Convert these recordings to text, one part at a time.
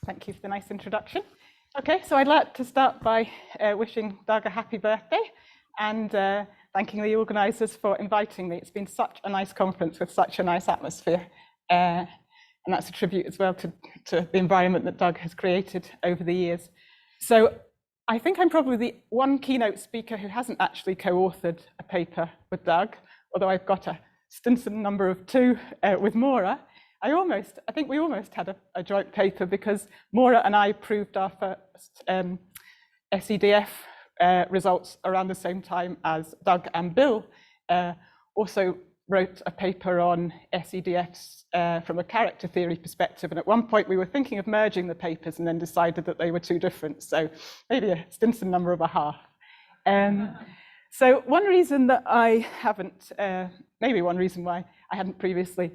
Thank you for the nice introduction. Okay, so I'd like to start by wishing Doug a happy birthday and thanking the organisers for inviting me. It's been such a nice conference with such a nice atmosphere. And that's a tribute as well to the environment that Doug has created over the years. So I think I'm probably the one keynote speaker who hasn't actually co-authored a paper with Doug, although I've got a Stinson number of 2 with Maura. I think we almost had a joint paper because Maura and I proved our first SEDF results around the same time as Doug and Bill also wrote a paper on SEDFs from a character theory perspective. And at one point we were thinking of merging the papers and then decided that they were too different. So maybe a Stinson number of a half. So one reason that I haven't, maybe one reason why I hadn't previously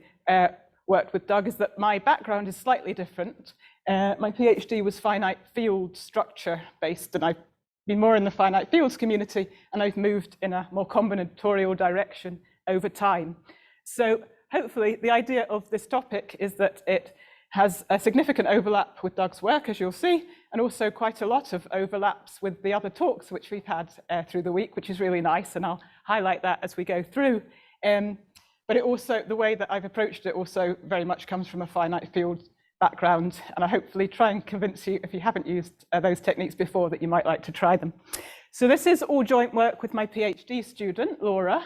worked with Doug is that my background is slightly different. My PhD was finite field structure based, and I've been more in the finite fields community, and I've moved in a more combinatorial direction over time. So hopefully the idea of this topic is that it has a significant overlap with Doug's work, as you'll see, and also quite a lot of overlaps with the other talks which we've had through the week, which is really nice, and I'll highlight that as we go through. But it also, the way that I've approached it also very much comes from a finite field background, and I hopefully try and convince you, if you haven't used those techniques before, that you might like to try them. So this is all joint work with my PhD student, Laura.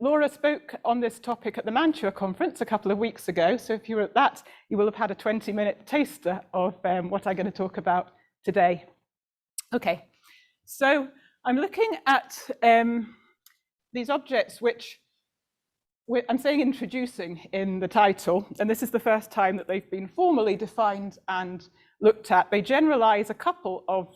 Laura spoke on this topic at the Mantua conference a couple of weeks ago, so if you were at that, you will have had a 20-minute taster of what I'm going to talk about today. Okay, so I'm looking at these objects which I'm saying introducing in the title, and this is the first time that they've been formally defined and looked at. They generalize a couple of,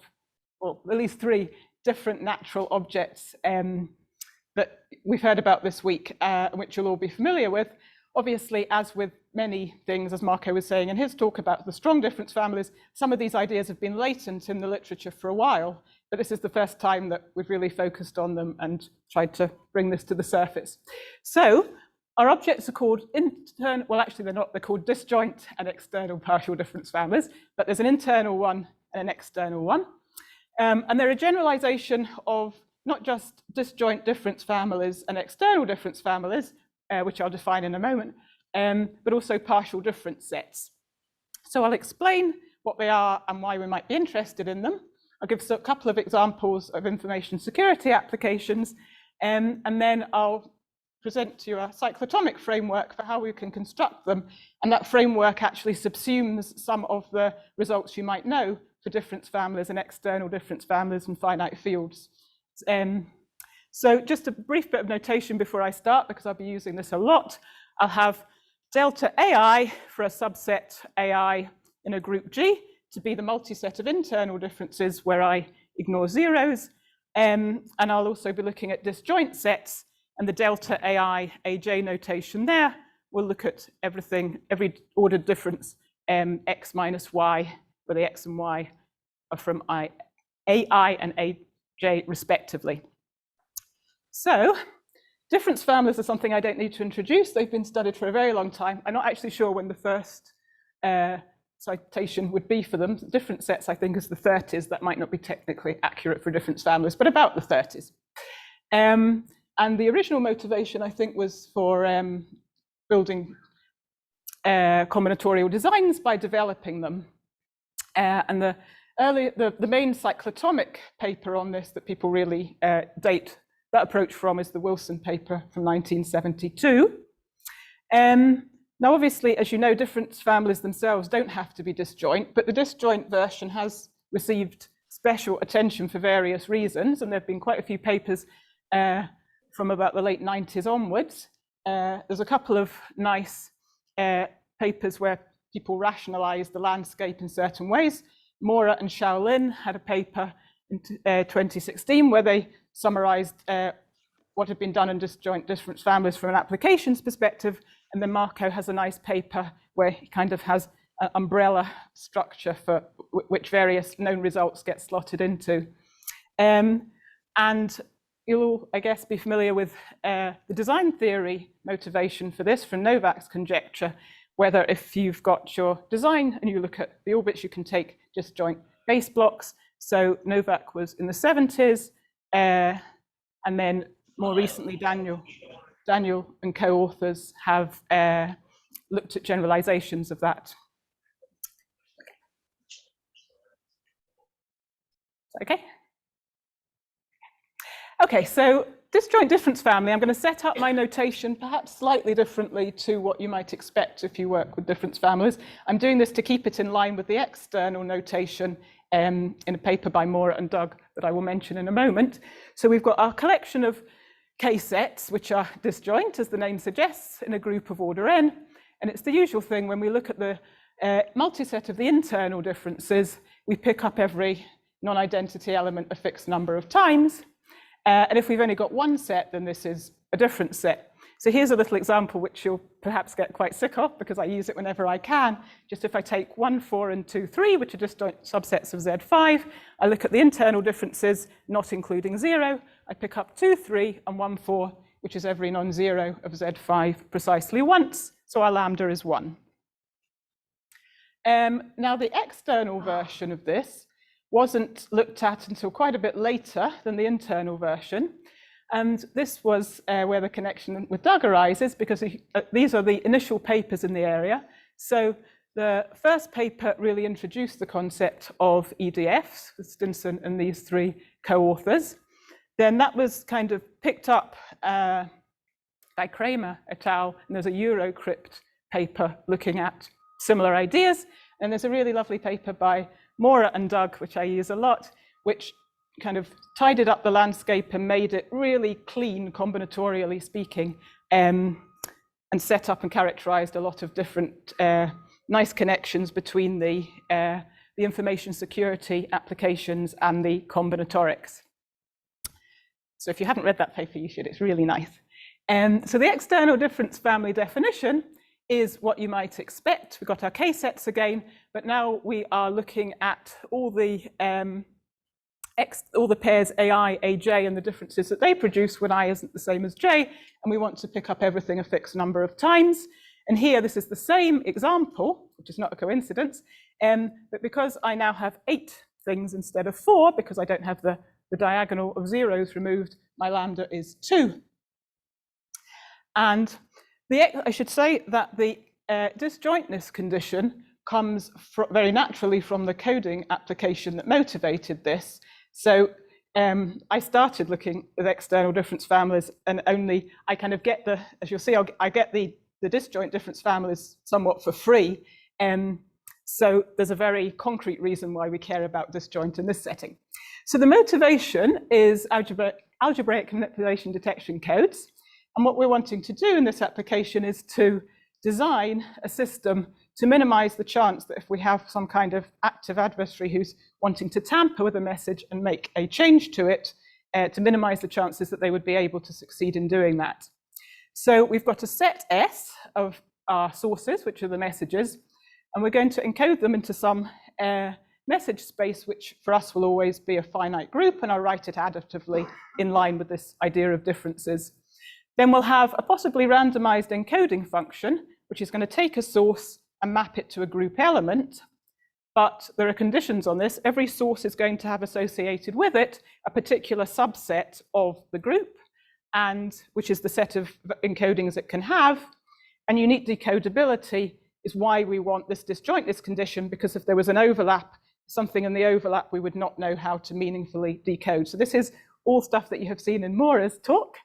well, at least 3 different natural objects that we've heard about this week, which you'll all be familiar with. Obviously, as with many things, as Marco was saying in his talk about the strong difference families, some of these ideas have been latent in the literature for a while, but this is the first time that we've really focused on them and tried to bring this to the surface. So our objects are called internal, well, actually they're not, they're called disjoint and external partial difference families, but there's an internal one and an external one. And they're a generalization of not just disjoint difference families and external difference families, which I'll define in a moment, but also partial difference sets. So I'll explain what they are and why we might be interested in them. I'll give a couple of examples of information security applications, and then I'll present to you a cyclotomic framework for how we can construct them. And that framework actually subsumes some of the results you might know for difference families and external difference families and finite fields. So just a brief bit of notation before I start, because I'll be using this a lot. I'll have delta AI for a subset AI in a group G to be the multiset of internal differences where I ignore zeros. And I'll also be looking at disjoint sets, and the delta AI AJ notation there will look at everything, every ordered difference x minus y, where the x and y are from AI and AJ respectively. So difference families are something I don't need to introduce. They've been studied for a very long time. I'm not actually sure when the first citation would be for them. Different sets, I think, is the 30s. That might not be technically accurate for difference families, but about the 30s. And the original motivation, I think, was for building combinatorial designs by developing them. And the main cyclotomic paper on this that people really date that approach from is the Wilson paper from 1972. Now, obviously, as you know, difference families themselves don't have to be disjoint, but the disjoint version has received special attention for various reasons, and there have been quite a few papers from about the late 90s onwards. There's a couple of nice papers where people rationalize the landscape in certain ways. Maura and Shaolin had a paper in 2016 where they summarized what had been done in disjoint difference families from an applications perspective. And then Marco has a nice paper where he kind of has an umbrella structure for which various known results get slotted into. And you'll, I guess, be familiar with the design theory motivation for this from Novak's conjecture, whether if you've got your design and you look at the orbits, you can take disjoint base blocks. So Novak was in the 70s, and then more recently, Daniel and co-authors have looked at generalizations of that. Okay. Okay, so disjoint difference family, I'm going to set up my notation perhaps slightly differently to what you might expect if you work with difference families. I'm doing this to keep it in line with the external notation in a paper by Mora and Doug that I will mention in a moment. So we've got our collection of K-sets, which are disjoint, as the name suggests, in a group of order n. And it's the usual thing when we look at the multiset of the internal differences, we pick up every non-identity element a fixed number of times. And if we've only got one set, then this is a different set. So here's a little example which you'll perhaps get quite sick of because I use it whenever I can. Just if I take 1, 4, and 2, 3, which are disjoint subsets of Z5, I look at the internal differences, not including 0. I pick up 2, 3, and 1, 4, which is every non-zero of Z5 precisely once. So our lambda is 1. Now the external version of this wasn't looked at until quite a bit later than the internal version. And this was where the connection with Doug arises, because these are the initial papers in the area. So the first paper really introduced the concept of EDFs with Stinson and these 3 co-authors. Then that was kind of picked up by Kramer et al. And there's a Eurocrypt paper looking at similar ideas. And there's a really lovely paper by Mora and Doug, which I use a lot, which kind of tidied up the landscape and made it really clean, combinatorially speaking, and set up and characterized a lot of different nice connections between the information security applications and the combinatorics. So if you haven't read that paper, you should. It's really nice. So the external difference family definition is what you might expect. We've got our K-sets again, but now we are looking at all the pairs AI, AJ, and the differences that they produce when I isn't the same as J, and we want to pick up everything a fixed number of times. And here, this is the same example, which is not a coincidence, but because I now have 8 things instead of 4, because I don't have the diagonal of zeros removed, my lambda is 2. And I should say that the disjointness condition comes very naturally from the coding application that motivated this. So I started looking at external difference families, and only I kind of get as you'll see, I get the disjoint difference families somewhat for free. So there's a very concrete reason why we care about disjoint in this setting. So the motivation is algebraic manipulation detection codes. And what we're wanting to do in this application is to design a system to minimize the chance that if we have some kind of active adversary who's wanting to tamper with a message and make a change to it, to minimize the chances that they would be able to succeed in doing that. So we've got a set S of our sources, which are the messages, and we're going to encode them into some message space, which for us will always be a finite group, and I'll write it additively in line with this idea of differences. Then we'll have a possibly randomized encoding function, which is going to take a source and map it to a group element. But there are conditions on this. Every source is going to have associated with it a particular subset of the group, and which is the set of encodings it can have. And unique decodability is why we want this disjointness condition, because if there was an overlap, something in the overlap, we would not know how to meaningfully decode. So this is all stuff that you have seen in Mora's talk.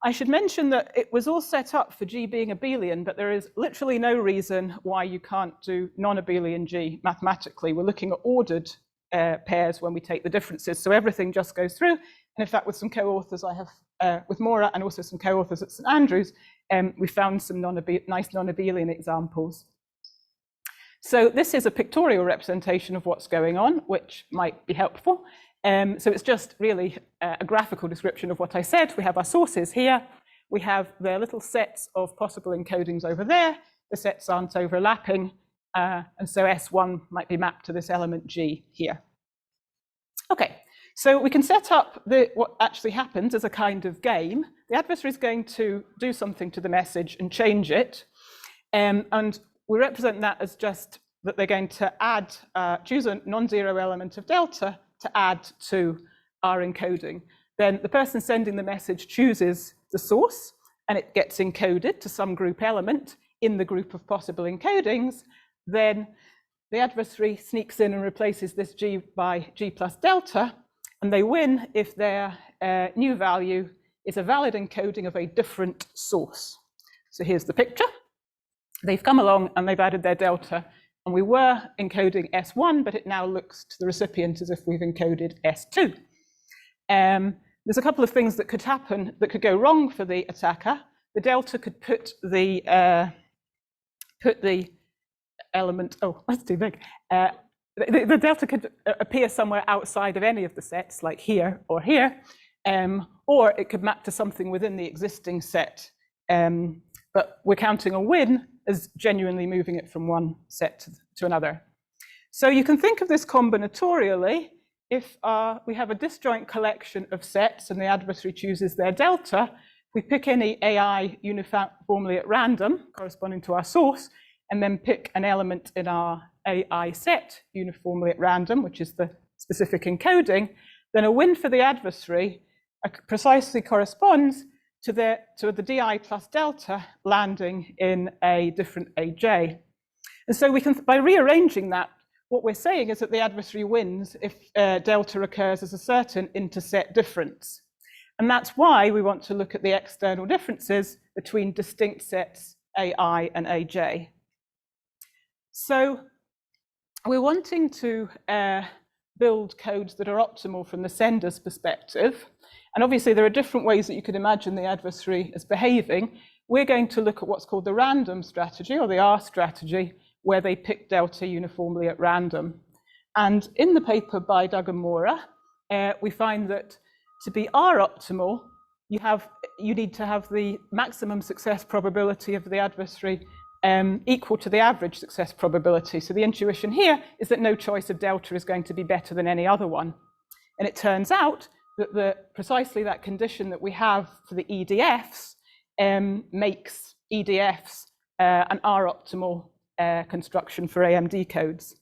I should mention that it was all set up for G being abelian, but there is literally no reason why you can't do non-abelian G mathematically. We're looking at ordered pairs when we take the differences, so everything just goes through. And in fact, with some co-authors I have, with Mora and also some co-authors at St Andrews, we found some nice non-abelian examples. So this is a pictorial representation of what's going on, which might be helpful. So it's just really a graphical description of what I said. We have our sources here. We have the little sets of possible encodings over there. The sets aren't overlapping. And so S1 might be mapped to this element G here. OK, so we can set up what actually happens as a kind of game. The adversary is going to do something to the message and change it. And we represent that as just that they're going to add, choose a non-zero element of delta to add to our encoding. Then the person sending the message chooses the source, and it gets encoded to some group element in the group of possible encodings. Then the adversary sneaks in and replaces this G by G plus delta, and they win if their new value is a valid encoding of a different source. So here's the picture. They've come along and they've added their delta, and we were encoding S1, but it now looks to the recipient as if we've encoded S2. There's a couple of things that could happen that could go wrong for the attacker. The delta could put the element, oh, that's too big. The delta could appear somewhere outside of any of the sets, like here or here, or it could map to something within the existing set. But we're counting a win as genuinely moving it from one set to another. So you can think of this combinatorially. If we have a disjoint collection of sets and the adversary chooses their delta, we pick any AI uniformly at random corresponding to our source, and then pick an element in our AI set uniformly at random, which is the specific encoding, then a win for the adversary precisely corresponds to the DI plus delta landing in a different AJ. And so we can, by rearranging that, what we're saying is that the adversary wins if delta occurs as a certain interset difference. And that's why we want to look at the external differences between distinct sets AI and AJ. So we're wanting to build codes that are optimal from the sender's perspective. And obviously, there are different ways that you could imagine the adversary as behaving. We're going to look at what's called the random strategy, or the R strategy, where they pick delta uniformly at random. And in the paper by Doug and Mora, we find that to be R optimal, you need to have the maximum success probability of the adversary equal to the average success probability. So the intuition here is that no choice of delta is going to be better than any other one. And it turns out that precisely that condition that we have for the EDFs makes EDFs an R-optimal construction for AMD codes.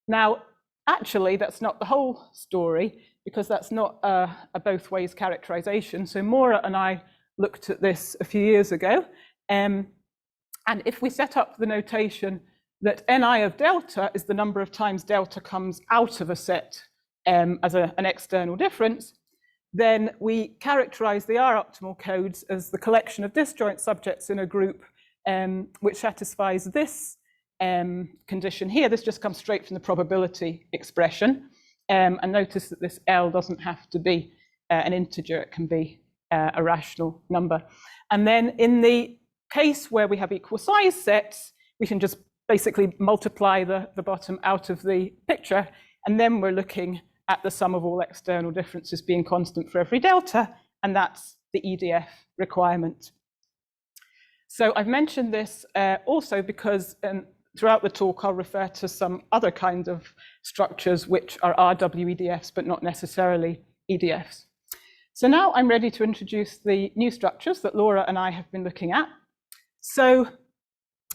Now, actually, that's not the whole story, because that's not a both ways characterization. So Mora and I looked at this a few years ago. And if we set up the notation that Ni of delta is the number of times delta comes out of a set as an external difference, then we characterize the R-optimal codes as the collection of disjoint subjects in a group which satisfies this condition here. This just comes straight from the probability expression. And notice that this L doesn't have to be an integer, it can be a rational number. And then in the case where we have equal size sets, we can just basically multiply the bottom out of the picture, and then we're looking at the sum of all external differences being constant for every delta, and that's the EDF requirement. So I've mentioned this also because throughout the talk I'll refer to some other kinds of structures which are RWEDFs but not necessarily EDFs. So now I'm ready to introduce the new structures that Laura and I have been looking at. So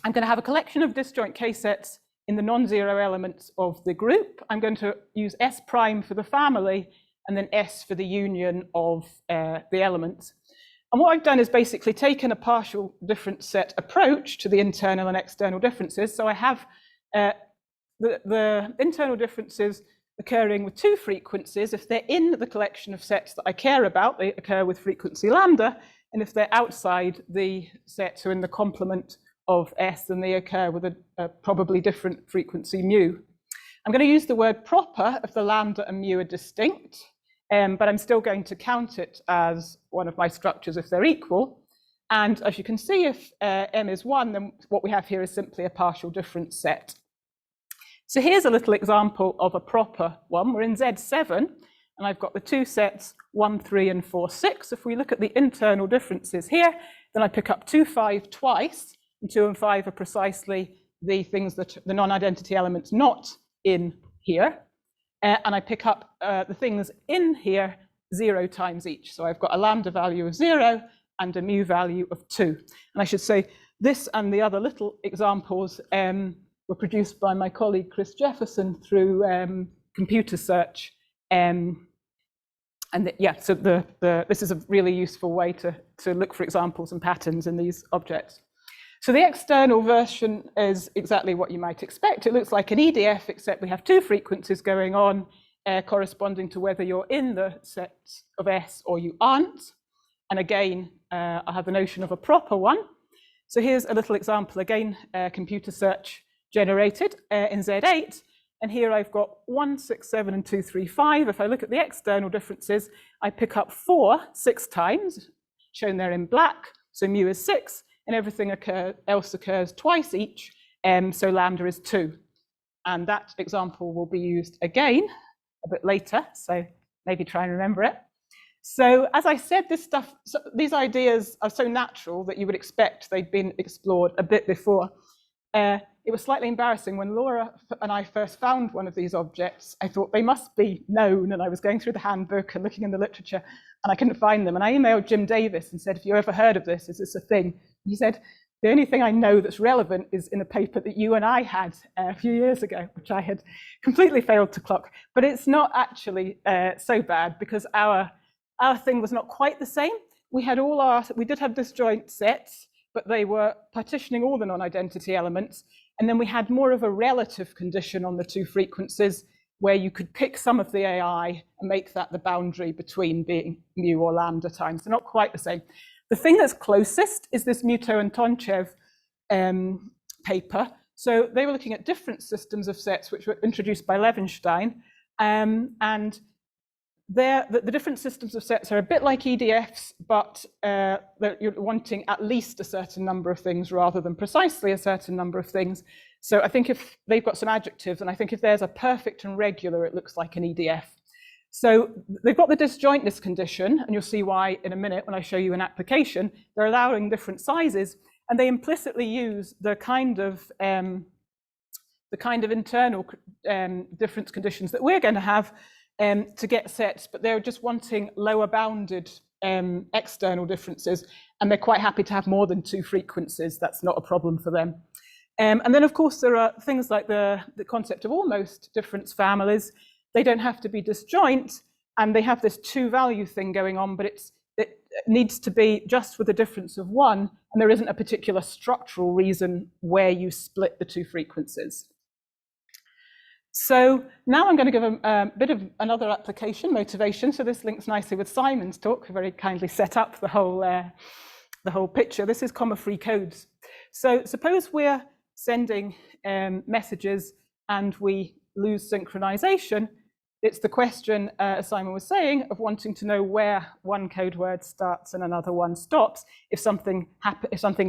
I'm going to have a collection of disjoint K-sets in the non-zero elements of the group. I'm going to use S prime for the family and then S for the union of the elements. And what I've done is basically taken a partial difference set approach to the internal and external differences. So I have the internal differences occurring with two frequencies. If they're in the collection of sets that I care about, they occur with frequency lambda. And if they're outside the set, so in the complement of S, then they occur with a probably different frequency mu. I'm going to use the word proper if the lambda and mu are distinct, but I'm still going to count it as one of my structures if they're equal. And as you can see, if M is 1, then what we have here is simply a partial difference set. So here's a little example of a proper one. We're in Z7, and I've got the two sets 1, 3, and 4, 6. If we look at the internal differences here, then I pick up 2, 5 twice, and 2 and 5 are precisely the things that the non-identity elements not in here. And I pick up the things in here 0 times each. So I've got a lambda value of 0 and a mu value of 2. And I should say This and the other little examples were produced by my colleague Chris Jefferson through computer search. So this is a really useful way to look for examples and patterns in these objects. So the external version is exactly what you might expect. It looks like an EDF, except we have two frequencies going on, corresponding to whether you're in the set of S or you aren't. And again, I have the notion of a proper one. So here's a little example, again, computer search generated in Z8. And here I've got 1, 6, 7, and 2, 3, 5. If I look at the external differences, I pick up 4 6 times, shown there in black. So mu is 6, and everything else occurs twice each. So lambda is 2. And that example will be used again a bit later. So maybe try and remember it. So as I said, these ideas are so natural that you would expect they'd been explored a bit before. It was slightly embarrassing when Laura and I first found one of these objects. I thought they must be known, and I was going through the handbook and looking in the literature, and I couldn't find them. And I emailed Jim Davis and said, "Have you ever heard of this? Is this a thing?" And he said, "The only thing I know that's relevant is in a paper that you and I had a few years ago," which I had completely failed to clock. But it's not actually so bad, because our thing was not quite the same. We did have disjoint sets, but they were partitioning all the non-identity elements. And then we had more of a relative condition on the two frequencies, where you could pick some of the AI and make that the boundary between being mu or lambda times. They're not quite the same. The thing that's closest is this Muto and Tonchev paper. So they were looking at different systems of sets which were introduced by Levenstein. And the different systems of sets are a bit like EDFs, but you're wanting at least a certain number of things rather than precisely a certain number of things. So I think if they've got some adjectives, and I think if there's a perfect and regular, it looks like an EDF. So they've got the disjointness condition, and you'll see why in a minute when I show you an application. They're allowing different sizes, and they implicitly use the kind of internal difference conditions that we're going to have to get sets, but they're just wanting lower bounded external differences, and they're quite happy to have more than two frequencies. That's not a problem for them. And then, of course, there are things like the concept of almost difference families. They don't have to be disjoint, and they have this two-value thing going on, but it needs to be just with a difference of 1, and there isn't a particular structural reason where you split the two frequencies. So now I'm going to give a bit of another application, motivation. So this links nicely with Simon's talk, who very kindly set up the whole picture. This is comma-free codes. So suppose we're sending messages and we lose synchronization. It's the question, as Simon was saying, of wanting to know where one code word starts and another one stops if something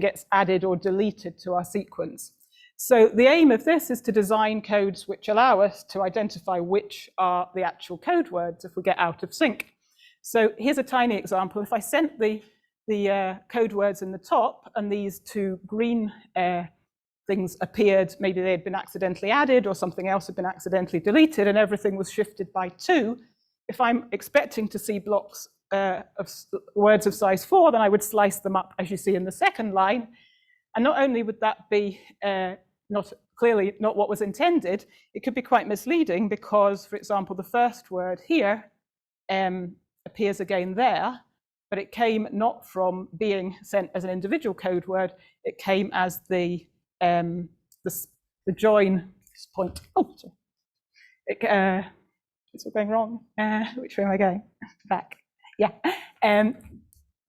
gets added or deleted to our sequence. So the aim of this is to design codes which allow us to identify which are the actual code words if we get out of sync. So here's a tiny example. If I sent the code words in the top and these two green things appeared, maybe they had been accidentally added or something else had been accidentally deleted, and everything was shifted by 2. If I'm expecting to see blocks of words of size 4, then I would slice them up, as you see in the second line. And not only would that be clearly not what was intended, it could be quite misleading because, for example, the first word here appears again there, but it came not from being sent as an individual code word, it came as the join point. Oh, sorry. It's all going wrong. Which way am I going? Back. Yeah.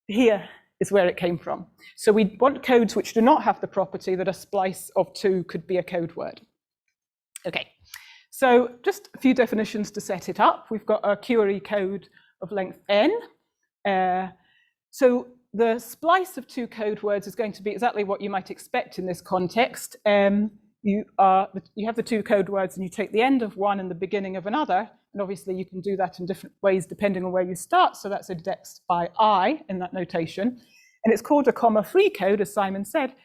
Here is where it came from. So we want codes which do not have the property that a splice of 2 could be a code word. Okay. So just a few definitions to set it up. We've got a query code of length n. So the splice of 2 code words is going to be exactly what you might expect in this context. You have the 2 code words and you take the end of one and the beginning of another. And obviously you can do that in different ways depending on where you start. So that's indexed by I in that notation. And it's called a comma-free code, as Simon said,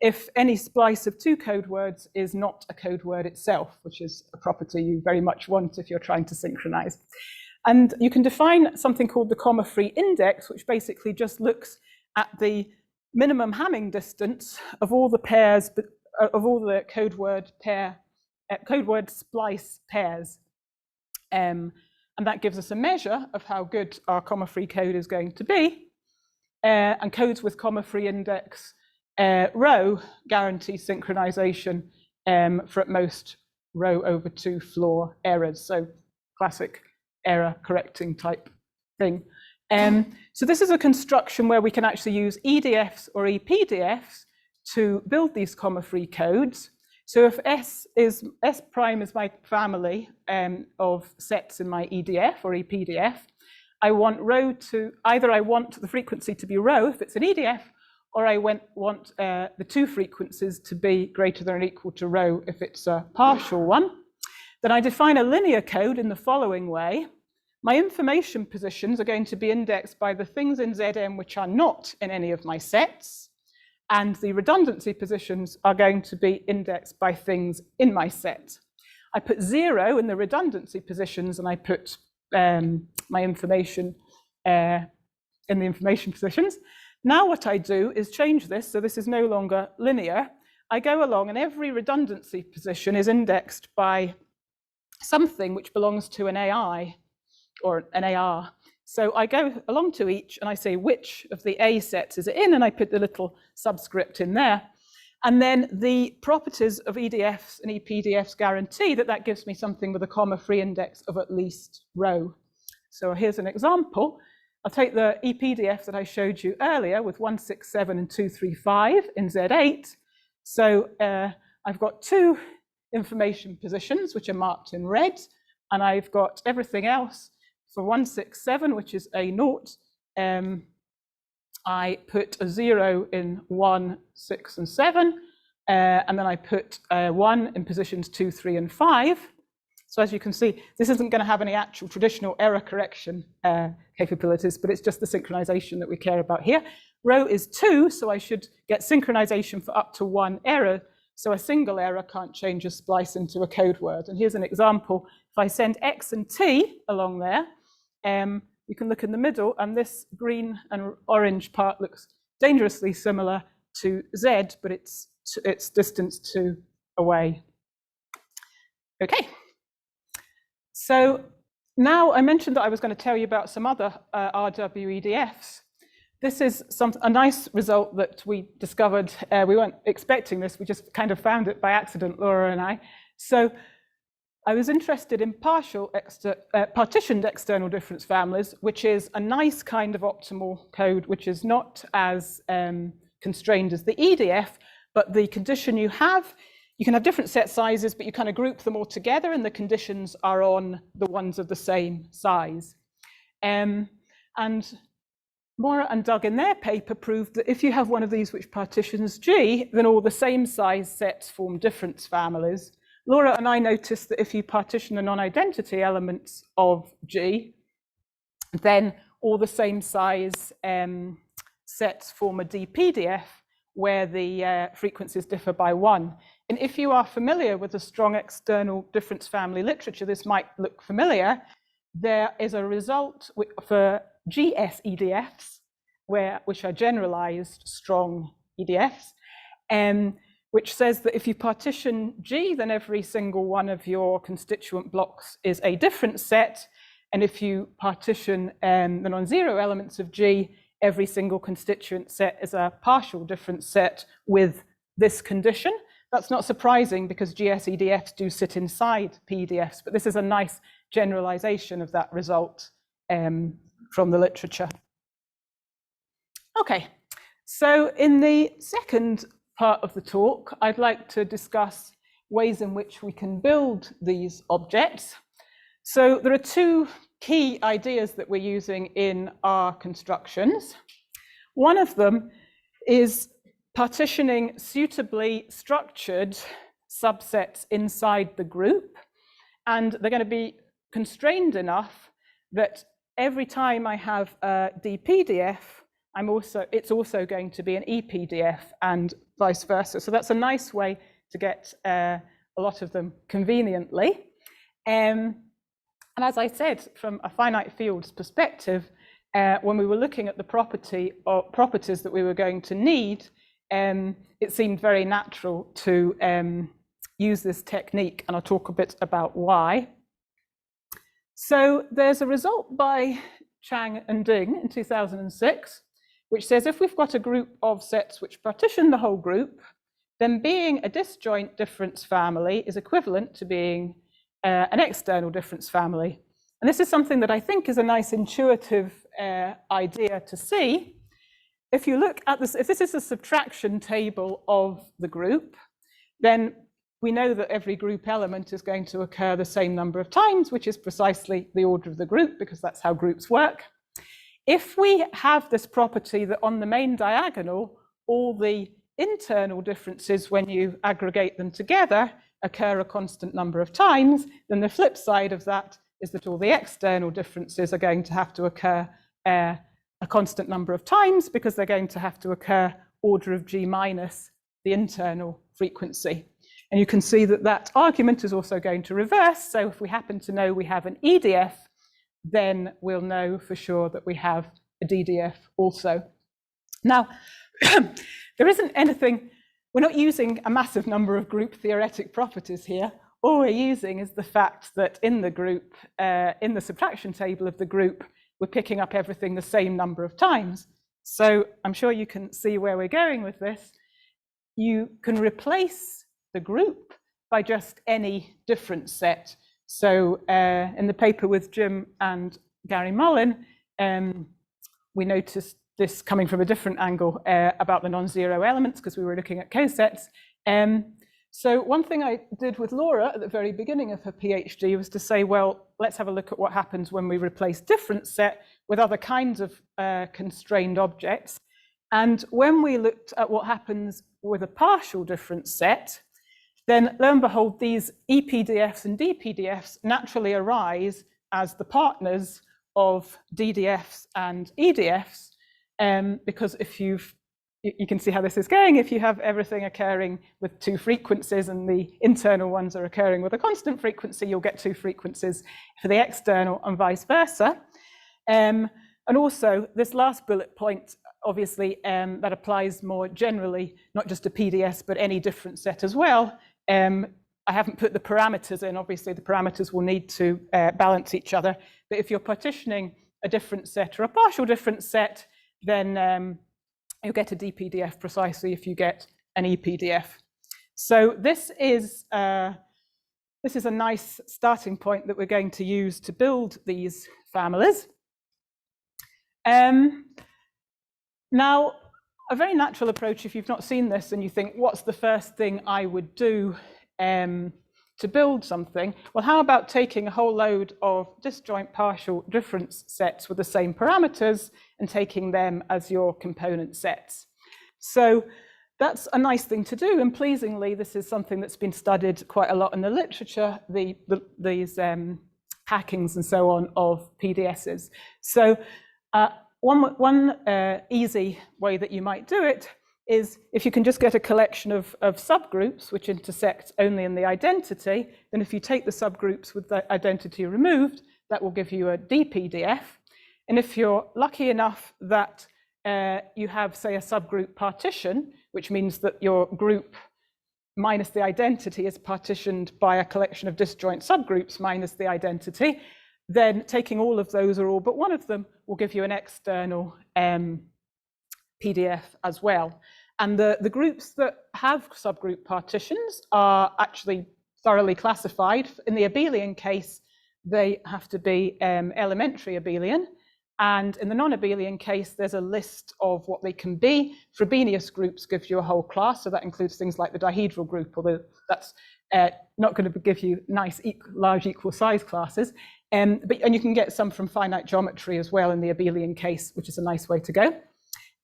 if any splice of 2 code words is not a code word itself, which is a property you very much want if you're trying to synchronize. And you can define something called the comma-free index, which basically just looks at the minimum Hamming distance of all the pairs, of all the code word splice pairs. And that gives us a measure of how good our comma-free code is going to be. And codes with comma-free index row guarantee synchronization for at most row over 2 floor errors. So classic error correcting type thing. So this is a construction where we can actually use EDFs or EPDFs to build these comma-free codes. So if S prime is my family of sets in my EDF or EPDF, I want either I want the frequency to be row if it's an EDF, or I want the 2 frequencies to be greater than or equal to row if it's a partial one. Then I define a linear code in the following way. My information positions are going to be indexed by the things in Zm which are not in any of my sets, and the redundancy positions are going to be indexed by things in my set. I put 0 in the redundancy positions, and I put my information in the information positions. Now what I do is change this, so this is no longer linear. I go along, and every redundancy position is indexed by something which belongs to an AI or an AR. So I go along to each and I say which of the A sets is it in, and I put the little subscript in there. And then the properties of EDFs and EPDFs guarantee that that gives me something with a comma-free index of at least row. So here's an example. I'll take the EPDF that I showed you earlier with 167 and 235 in Z8. So I've got 2 information positions which are marked in red, and I've got everything else. For 167, which is A0, I put a 0 in 1, 6, and 7, and then I put 1 in positions 2, 3, and 5. So as you can see, this isn't going to have any actual traditional error correction capabilities, but it's just the synchronization that we care about here. Row is 2, so I should get synchronization for up to 1 error. So a single error can't change a splice into a code word. And here's an example. If I send X and T along there, you can look in the middle, and this green and orange part looks dangerously similar to Z, but it's distance 2 away. Okay. So now I mentioned that I was going to tell you about some other RWEDFs. This is a nice result that we discovered. We weren't expecting this. We just kind of found it by accident, Laura and I. So I was interested in partitioned external difference families, which is a nice kind of optimal code, which is not as constrained as the EDF, but the condition you can have different set sizes, but you kind of group them all together, and the conditions are on the ones of the same size. And Maura and Doug in their paper proved that if you have one of these which partitions G, then all the same size sets form difference families. Laura and I noticed that if you partition the non-identity elements of G, then all the same size sets form a DPDF where the frequencies differ by 1. And if you are familiar with the strong external difference family literature, this might look familiar. There is a result for GS EDFs, which are generalized strong EDFs, which says that if you partition G, then every single one of your constituent blocks is a different set. And if you partition the non-zero elements of G, every single constituent set is a partial different set with this condition. That's not surprising because GS EDFs do sit inside PDFs, but this is a nice generalization of that result from the literature. Okay, so in the second part of the talk, I'd like to discuss ways in which we can build these objects. So there are 2 key ideas that we're using in our constructions. One of them is partitioning suitably structured subsets inside the group, and they're going to be constrained enough that every time I have a DPDF, it's also going to be an EPDF and vice versa. So that's a nice way to get a lot of them conveniently. And as I said, from a finite fields perspective, when we were looking at the properties that we were going to need, it seemed very natural to use this technique, and I'll talk a bit about why. So there's a result by Chang and Ding in 2006, which says if we've got a group of sets which partition the whole group, then being a disjoint difference family is equivalent to being an external difference family. And this is something that I think is a nice intuitive idea to see. If you look at this, if this is a subtraction table of the group, then we know that every group element is going to occur the same number of times, which is precisely the order of the group, because that's how groups work. If we have this property that on the main diagonal, all the internal differences, when you aggregate them together, occur a constant number of times, then the flip side of that is that all the external differences are going to have to occur a constant number of times, because they're going to have to occur order of g minus the internal frequency. And you can see that that argument is also going to reverse. So if we happen to know we have an EDF, then we'll know for sure that we have a DDF also. Now, there isn't anything, we're not using a massive number of group theoretic properties here. All we're using is the fact that in the group, in the subtraction table of the group, we're picking up everything the same number of times. So I'm sure you can see where we're going with this. You can replace the group by just any difference set. So in the paper with Jim and Gary Mullin, we noticed this coming from a different angle about the non-zero elements, because we were looking at cosets. So one thing I did with Laura at the very beginning of her PhD was to say, well, let's have a look at what happens when we replace difference set with other kinds of constrained objects. And when we looked at what happens with a partial difference set, then lo and behold, these EPDFs and DPDFs naturally arise as the partners of DDFs and EDFs, because if you can see how this is going. If you have everything occurring with two frequencies and the internal ones are occurring with a constant frequency, you'll get two frequencies for the external and vice versa. And also this last bullet point, obviously, that applies more generally, not just to PDS, but any difference set as well. I haven't put the parameters in. Obviously, the parameters will need to balance each other. But if you're partitioning a difference set or a partial difference set, then you'll get a DPDF precisely if you get an EPDF. So this is a nice starting point that we're going to use to build these families. Now, a very natural approach, if you've not seen this and you think, what's the first thing I would do to build something? Well, how about taking a whole load of disjoint partial difference sets with the same parameters and taking them as your component sets? So that's a nice thing to do. And pleasingly, this is something that's been studied quite a lot in the literature, these packings and so on of PDSs. So one easy way that you might do it is if you can just get a collection of subgroups which intersect only in the identity, then if you take the subgroups with the identity removed, that will give you a DPDF. And if you're lucky enough that you have, say, a subgroup partition, which means that your group minus the identity is partitioned by a collection of disjoint subgroups minus the identity, then taking all of those or all but one of them will give you an external PDF as well. And the groups that have subgroup partitions are actually thoroughly classified. In the abelian case, they have to be elementary abelian. And in the non-abelian case, there's a list of what they can be. Frobenius groups gives you a whole class, so that includes things like the dihedral group, although that's not going to give you nice large equal size classes. And you can get some from finite geometry as well in the abelian case, which is a nice way to go.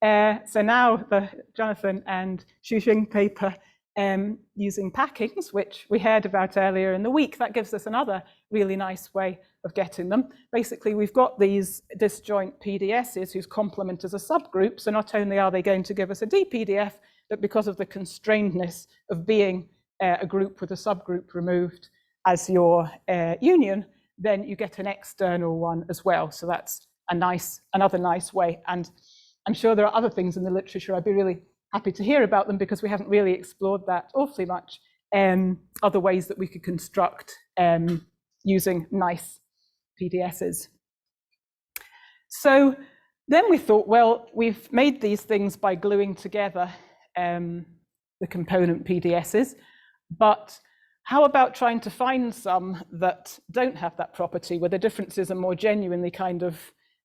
So now the Jonathan and Huczynska paper using packings, which we heard about earlier in the week, that gives us another really nice way of getting them. Basically, we've got these disjoint PDSs whose complement is a subgroup. So not only are they going to give us a DPDF, but because of the constrainedness of being a group with a subgroup removed as your union, then you get an external one as well. So that's another nice way. And I'm sure there are other things in the literature. I'd be really happy to hear about them because we haven't really explored that awfully much. Other ways that we could construct using nice PDSs. So then we thought, well, we've made these things by gluing together the component PDSs, but how about trying to find some that don't have that property, where the differences are more genuinely kind of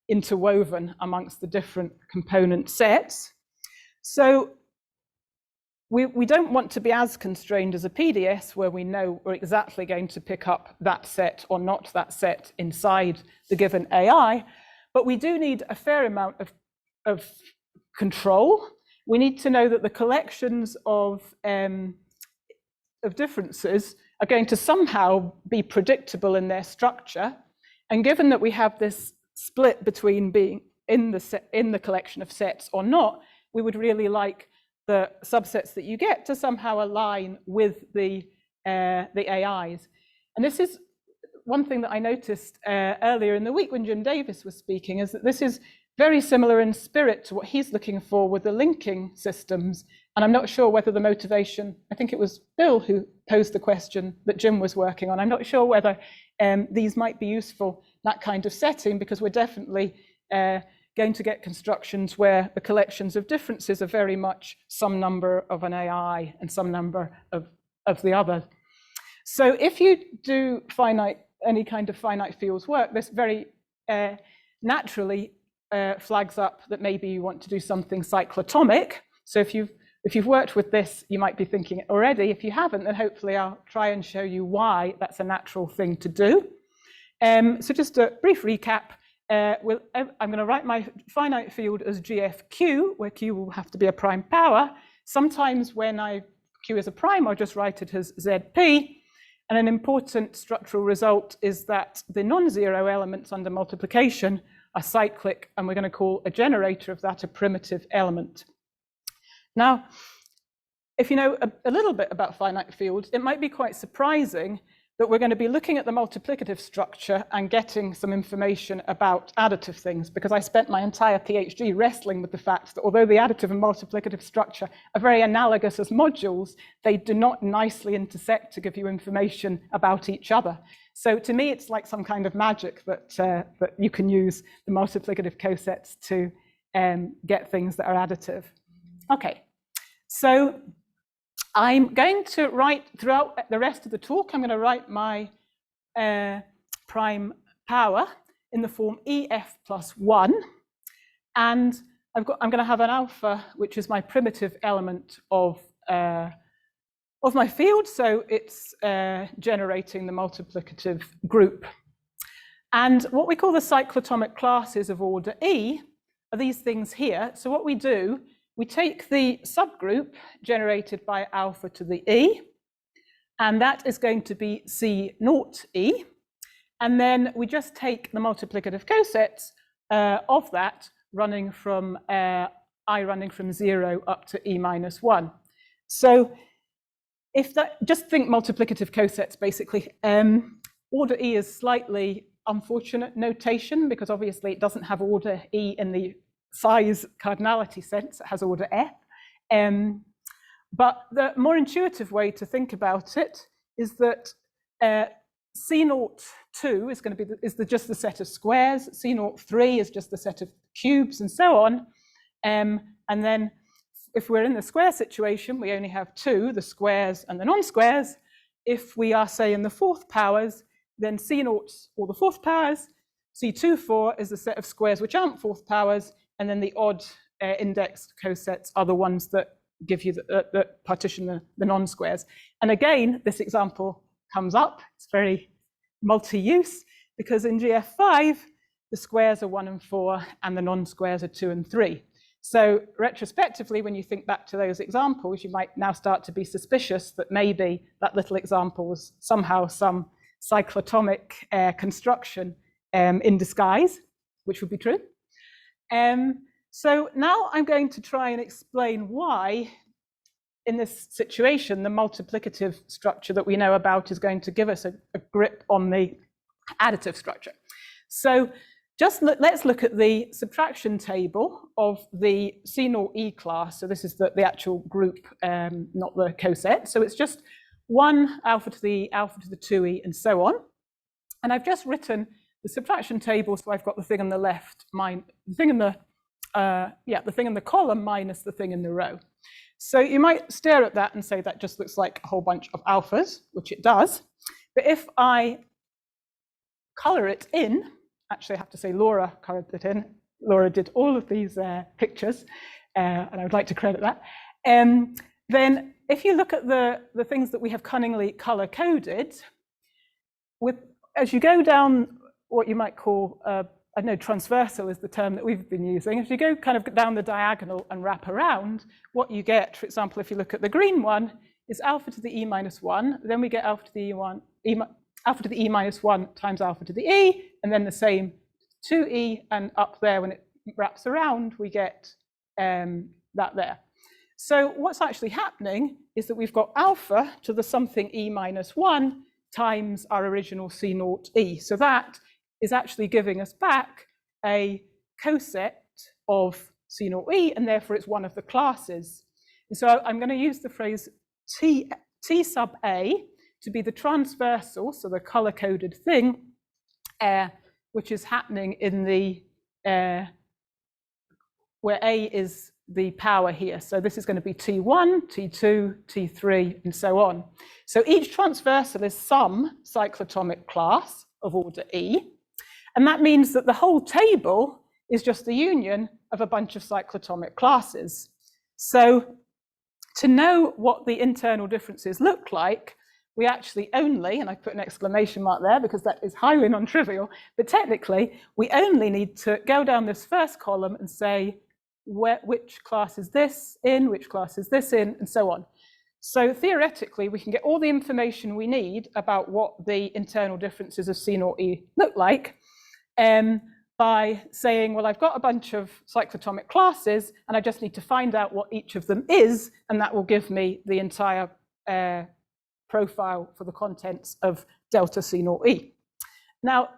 interwoven amongst the different component sets? So we don't want to be as constrained as a PDS, where we know we're exactly going to pick up that set or not that set inside the given AI, but we do need a fair amount of control. We need to know that the collections of differences are going to somehow be predictable in their structure. And given that we have this split between being in the collection of sets or not, we would really like the subsets that you get to somehow align with the AIs. And this is one thing that I noticed earlier in the week when Jim Davis was speaking, is that this is very similar in spirit to what he's looking for with the linking systems. And I'm not sure whether the motivation, I think it was Bill who posed the question that Jim was working on. I'm not sure whether these might be useful, that kind of setting, because we're definitely going to get constructions where the collections of differences are very much some number of an AI and some number of the other. So if you do any kind of finite fields work, this very naturally flags up that maybe you want to do something cyclotomic. So if you've worked with this, you might be thinking it already. If you haven't, then hopefully I'll try and show you why that's a natural thing to do. So just a brief recap. I'm going to write my finite field as GFQ, where Q will have to be a prime power. Sometimes when Q is a prime, I'll just write it as ZP. And an important structural result is that the non-zero elements under multiplication are cyclic, and we're going to call a generator of that a primitive element. Now, if you know a little bit about finite fields, it might be quite surprising that we're going to be looking at the multiplicative structure and getting some information about additive things, because I spent my entire PhD wrestling with the fact that although the additive and multiplicative structure are very analogous as modules, they do not nicely intersect to give you information about each other. So to me, it's like some kind of magic that you can use the multiplicative cosets to get things that are additive. Okay, so I'm going to write throughout the rest of the talk, I'm going to write my prime power in the form EF plus 1. And I'm going to have an alpha, which is my primitive element of my field. So it's generating the multiplicative group. And what we call the cyclotomic classes of order E are these things here. So what we do, we take the subgroup generated by alpha to the E, and that is going to be C naught E. And then we just take the multiplicative cosets of that running from I running from 0 up to E minus 1. So if that, just think multiplicative cosets basically. Order E is slightly unfortunate notation because obviously it doesn't have order E in the size cardinality sense, it has order F. But the more intuitive way to think about it is that C naught 2 is going to be just the set of squares, C naught 3 is just the set of cubes, and so on. And then if we're in the square situation, we only have 2, the squares and the non-squares. If we are, say, in the fourth powers, then C naught, all the fourth powers, C2, 4 is the set of squares which aren't fourth powers, and then the odd indexed cosets are the ones that give you that partition the non-squares. And again, this example comes up. It's very multi-use because in GF5, the squares are 1 and 4, and the non-squares are 2 and 3. So retrospectively, when you think back to those examples, you might now start to be suspicious that maybe that little example was somehow some cyclotomic construction in disguise, which would be true. So now I'm going to try and explain why, in this situation, the multiplicative structure that we know about is going to give us a grip on the additive structure. So let's look at the subtraction table of the C0E class. So this is the actual group, not the coset. So it's just 1 alpha to the 2e and so on. And I've just written the subtraction table, so I've got the thing on the left, the thing in the column minus the thing in the row. So you might stare at that and say that just looks like a whole bunch of alphas, which it does. But if I color it in, actually I have to say Laura colored it in. Laura did all of these pictures, and I would like to credit that. Then if you look at the things that we have cunningly color coded, as you go down what you might call, I don't know, transversal is the term that we've been using. If you go kind of down the diagonal and wrap around, what you get, for example, if you look at the green one, is alpha to the e minus 1. Then we get alpha to the alpha to the e minus 1 times alpha to the e, and then the same 2e, and up there when it wraps around, we get that there. So what's actually happening is that we've got alpha to the something e minus 1 times our original C0e. So that is actually giving us back a coset of C0e, and therefore it's one of the classes. And so I'm going to use the phrase T sub A to be the transversal, so the color-coded thing, which is happening in the, where A is the power here. So this is going to be T1, T2, T3, and so on. So each transversal is some cyclotomic class of order E. And that means that the whole table is just the union of a bunch of cyclotomic classes. So to know what the internal differences look like, we actually only, and I put an exclamation mark there because that is highly non-trivial, but technically we only need to go down this first column and say which class is this in, which class is this in, and so on. So theoretically, we can get all the information we need about what the internal differences of C0E look like by saying, well, I've got a bunch of cyclotomic classes, and I just need to find out what each of them is, and that will give me the entire profile for the contents of delta C0E. Now,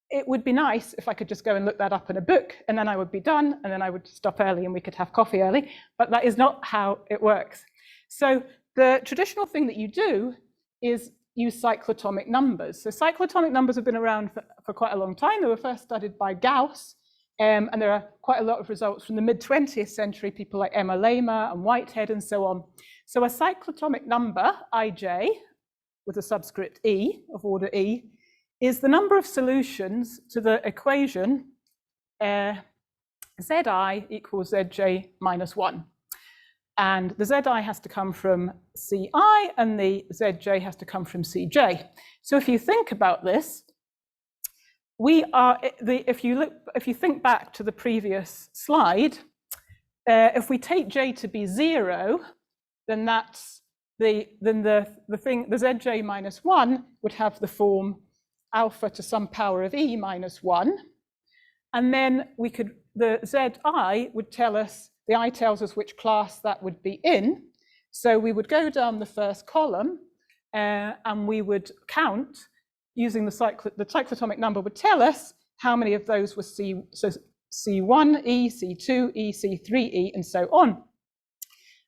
it would be nice if I could just go and look that up in a book, and then I would be done, and then I would stop early and we could have coffee early, but that is not how it works. So the traditional thing that you do is use cyclotomic numbers. So cyclotomic numbers have been around for quite a long time. They were first studied by Gauss, and there are quite a lot of results from the mid-20th century, people like Emma Lehmer and Whitehead and so on. So a cyclotomic number, ij, with a subscript e, of order e, is the number of solutions to the equation zi equals zj minus 1. And the zi has to come from ci, and the zj has to come from cj. So if you think about this, we are if you think back to the previous slide, if we take j to be 0, then that's the zj minus 1 would have the form alpha to some power of e minus 1, and then the zi would tell us, the I tells us which class that would be in. So we would go down the first column and we would count using the cyclotomic number would tell us how many of those were C1E, C2E, C3E, and so on.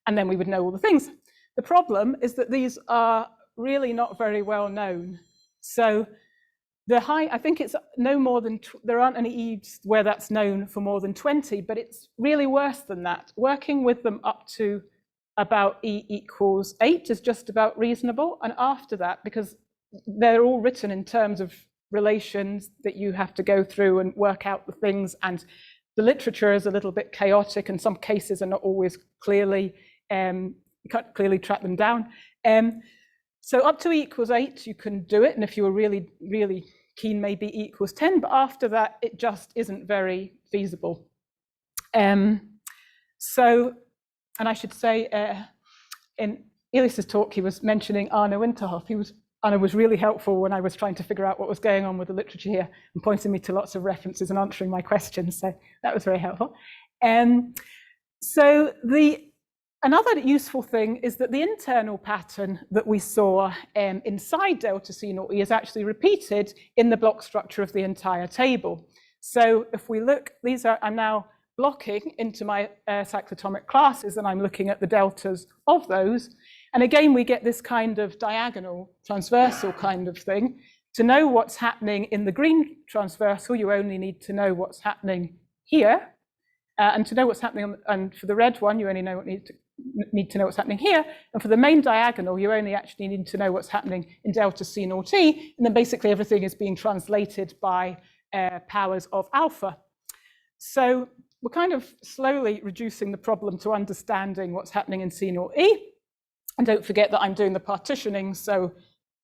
And then we would know all the things. The problem is that these are really not very well known. So I think it's no more than, there aren't any E's where that's known for more than 20, but it's really worse than that. Working with them up to about E equals 8 is just about reasonable. And after that, because they're all written in terms of relations that you have to go through and work out the things, and the literature is a little bit chaotic, and some cases are not always clearly, you can't clearly track them down. So up to E equals 8, you can do it. And if you were really, really keen, maybe E equals 10. But after that, it just isn't very feasible. And I should say, in Elias's talk, he was mentioning Arno Winterhoff. Arno was really helpful when I was trying to figure out what was going on with the literature here and pointing me to lots of references and answering my questions. So that was very helpful. Another useful thing is that the internal pattern that we saw inside delta C0E is actually repeated in the block structure of the entire table. So if we look, I'm now blocking into my cyclotomic classes, and I'm looking at the deltas of those. And again, we get this kind of diagonal transversal kind of thing. To know what's happening in the green transversal, you only need to know what's happening here. And to know what's happening, and for the red one, you only need to know what's happening here. And for the main diagonal, you only actually need to know what's happening in delta C naught E. And then basically everything is being translated by powers of alpha. So we're kind of slowly reducing the problem to understanding what's happening in C naught E. And don't forget that I'm doing the partitioning. So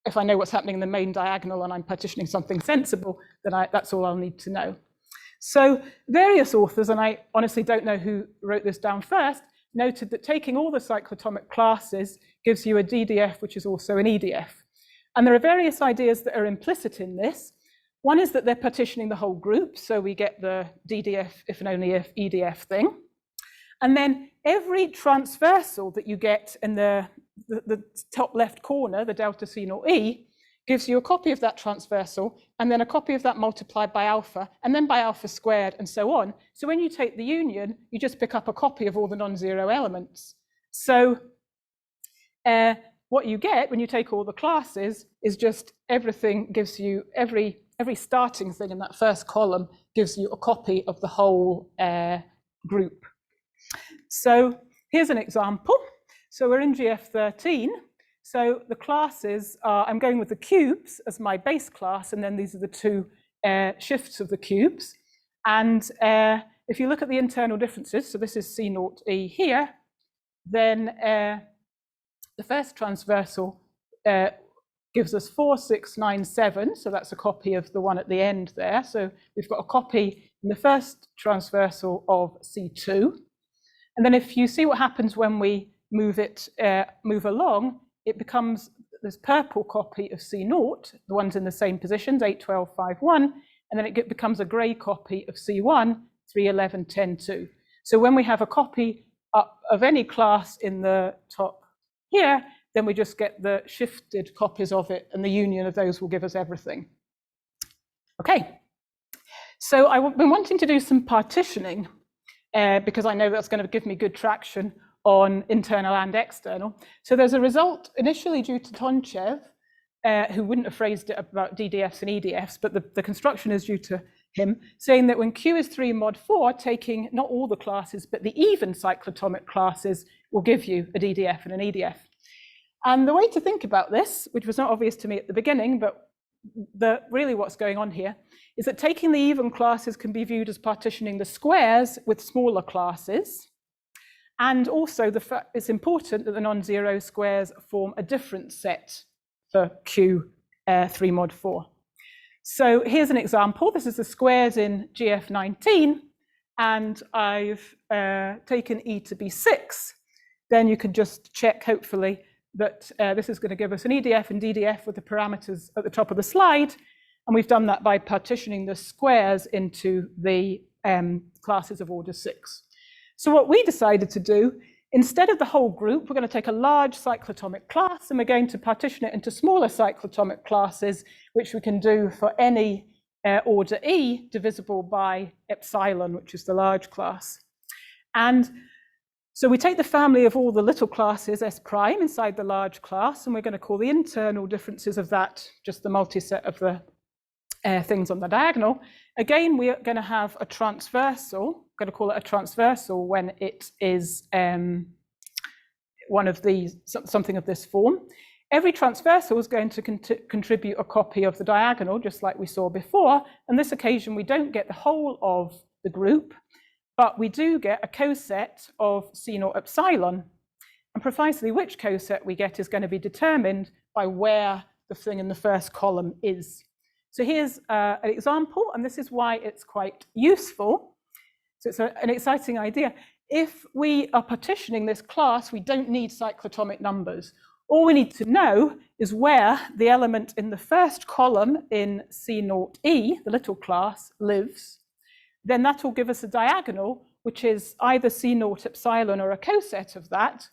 if I know what's happening in the main diagonal and I'm partitioning something sensible, then that's all I'll need to know. So various authors, and I honestly don't know who wrote this down first, noted that taking all the cyclotomic classes gives you a DDF, which is also an EDF. And there are various ideas that are implicit in this. One is that they're partitioning the whole group, so we get the DDF if and only if EDF thing. And then every transversal that you get in the top left corner, the delta C naught E, gives you a copy of that transversal, and then a copy of that multiplied by alpha, and then by alpha squared, and so on. So when you take the union, you just pick up a copy of all the non-zero elements. So what you get when you take all the classes is just everything gives you, every starting thing in that first column gives you a copy of the whole group. So here's an example. So we're in GF13. So the classes are, I'm going with the cubes as my base class, and then these are the two shifts of the cubes. And if you look at the internal differences, so this is C naught E here, then the first transversal gives us 4, 6, 9, 7. So that's a copy of the one at the end there. So we've got a copy in the first transversal of C2. And then if you see what happens when we move along, it becomes this purple copy of C0, the ones in the same positions, 8, 12, 5, 1, and then it becomes a grey copy of C1, 3, 11, 10, 2. So when we have a copy of any class in the top here, then we just get the shifted copies of it, and the union of those will give us everything. Okay, so I've been wanting to do some partitioning because I know that's going to give me good traction on internal and external. So there's a result initially due to Tonchev, who wouldn't have phrased it about DDFs and EDFs, but the construction is due to him, saying that when Q is 3 mod 4, taking not all the classes, but the even cyclotomic classes will give you a DDF and an EDF. And the way to think about this, which was not obvious to me at the beginning, but really what's going on here, is that taking the even classes can be viewed as partitioning the squares with smaller classes. And also, it's important that the non-zero squares form a different set for Q 3 mod 4. So here's an example. This is the squares in GF19, and I've taken E to be 6. Then you can just check, hopefully, that this is going to give us an EDF and DDF with the parameters at the top of the slide. And we've done that by partitioning the squares into the classes of order 6. So what we decided to do, instead of the whole group, we're going to take a large cyclotomic class, and we're going to partition it into smaller cyclotomic classes, which we can do for any order E divisible by epsilon, which is the large class. And so we take the family of all the little classes S prime inside the large class, and we're going to call the internal differences of that just the multiset of the things on the diagonal. Again, we are going to have a transversal. I'm going to call it a transversal when it is one of these, something of this form. Every transversal is going to contribute a copy of the diagonal, just like we saw before. On this occasion, we don't get the whole of the group, but we do get a coset of C naught epsilon. And precisely which coset we get is going to be determined by where the thing in the first column is. So here's an example, and this is why it's quite useful. So it's an exciting idea. If we are partitioning this class, we don't need cyclotomic numbers. All we need to know is where the element in the first column in C naught E, the little class, lives. Then that will give us a diagonal, which is either C naught epsilon or a coset of that.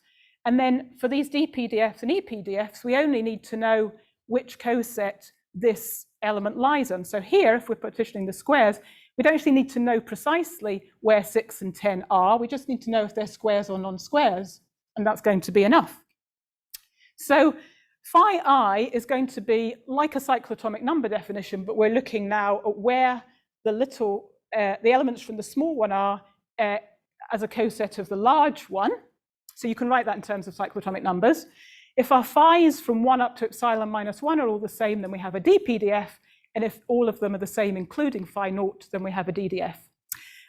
And then for these DPDFs and EPDFs, we only need to know which coset this element lies on. So here, if we're partitioning the squares, We don't actually need to know precisely where 6 and 10 are. We just need to know if they're squares or non-squares, and that's going to be enough. So phi I is going to be like a cyclotomic number definition, but we're looking now at where the elements from the small one are as a coset of the large one. So you can write that in terms of cyclotomic numbers. If our phi's from 1 up to epsilon minus 1 are all the same, then we have a DPDF. And if all of them are the same, including phi naught, then we have a DDF.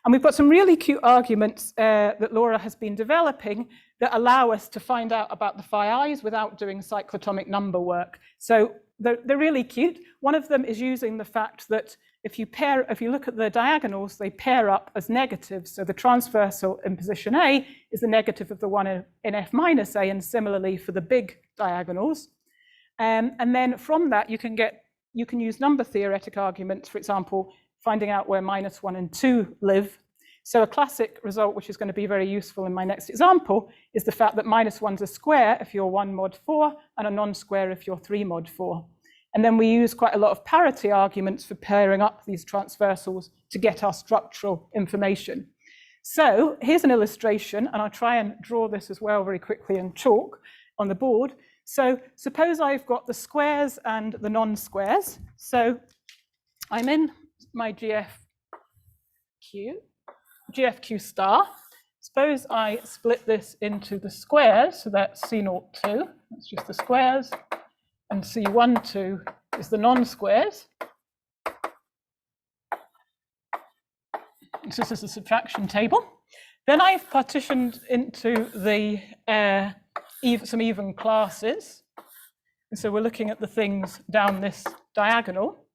And we've got some really cute arguments that Laura has been developing that allow us to find out about the phi i's without doing cyclotomic number work. So they're really cute. One of them is using the fact that if you look at the diagonals, they pair up as negatives. So the transversal in position A is the negative of the one in F minus A, and similarly for the big diagonals. And then from that, you can use number theoretic arguments, for example, finding out where minus 1 and 2 live. So a classic result, which is going to be very useful in my next example, is the fact that minus 1's a square if you're 1 mod 4, and a non-square if you're 3 mod 4. And then we use quite a lot of parity arguments for pairing up these transversals to get our structural information. So here's an illustration, and I'll try and draw this as well very quickly in chalk on the board. So suppose I've got the squares and the non-squares. So I'm in my GFQ star. Suppose I split this into the squares, so that's C02, that's just the squares, and C12 is the non-squares. So this is the subtraction table. Then I've partitioned into the some even classes. And so we're looking at the things down this diagonal.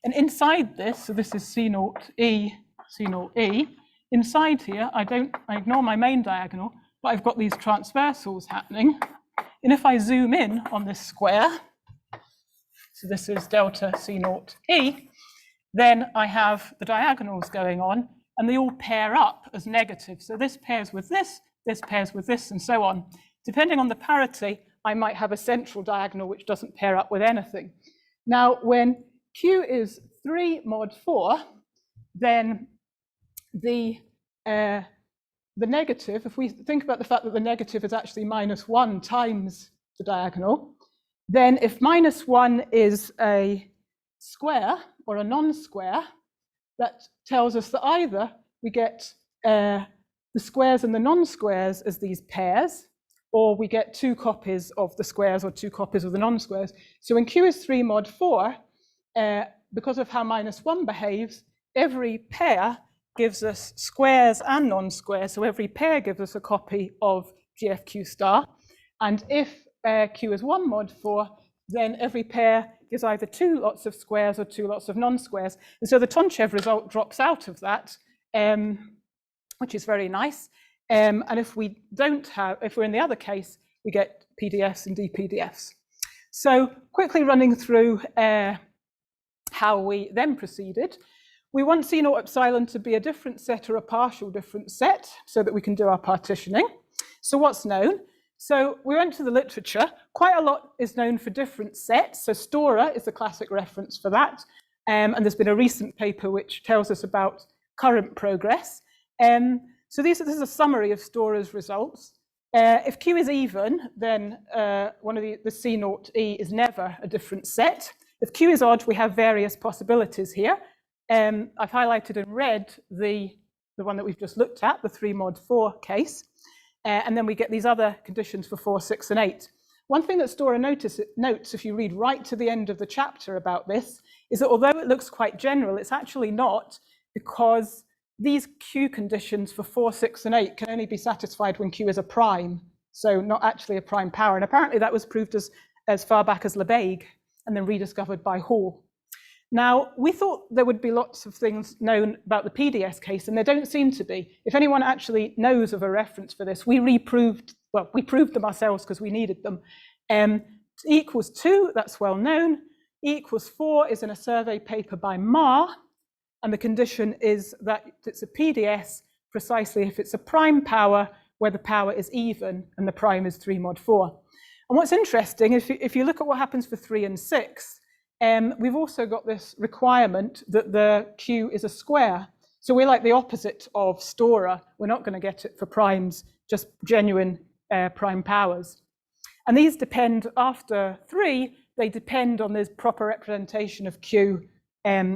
And inside this, so this is C0E, C0E, inside here, I ignore my main diagonal, but I've got these transversals happening. And if I zoom in on this square, so this is delta C0E, then I have the diagonals going on, and they all pair up as negative. So this pairs with this pairs with this, and so on. Depending on the parity, I might have a central diagonal which doesn't pair up with anything. Now, when Q is 3 mod 4, then the negative, if we think about the fact that the negative is actually minus 1 times the diagonal, then if minus 1 is a square or a non-square, that tells us that either we get the squares and the non-squares as these pairs, or we get 2 copies of the squares or 2 copies of the non-squares. So when Q is 3 mod 4, because of how minus 1 behaves, every pair gives us squares and non-squares. So every pair gives us a copy of GFQ star. And if Q is 1 mod 4, then every pair gives either 2 lots of squares or 2 lots of non-squares. And so the Tonchev result drops out of that, which is very nice. And if we're in the other case, we get PDFs and DPDFs. So quickly running through how we then proceeded. We want C0 epsilon to be a different set or a partial different set so that we can do our partitioning. So what's known? So we went to the literature. Quite a lot is known for different sets. So Storer is the classic reference for that. And there's been a recent paper which tells us about current progress. So this is a summary of Storer's results. If Q is even, then one of the C0E is never a different set. If Q is odd, we have various possibilities here. I've highlighted in red the one that we've just looked at, the 3 mod 4 case. And then we get these other conditions for 4, 6, and 8. One thing that Storer notes, if you read right to the end of the chapter about this, is that although it looks quite general, it's actually not, because these Q conditions for 4, 6, and 8 can only be satisfied when Q is a prime, so not actually a prime power. And apparently that was proved as far back as Lebesgue and then rediscovered by Hall. Now, we thought there would be lots of things known about the PDS case, and there don't seem to be. If anyone actually knows of a reference for this, we proved them ourselves because we needed them. E equals 2, that's well known. E equals 4 is in a survey paper by Ma, and the condition is that it's a PDS precisely if it's a prime power where the power is even and the prime is 3 mod 4. And what's interesting, if you look at what happens for 3 and 6, we've also got this requirement that the Q is a square. So we're like the opposite of Storer. We're not going to get it for primes, just genuine prime powers. And these depend, after 3, they depend on this proper representation of Q,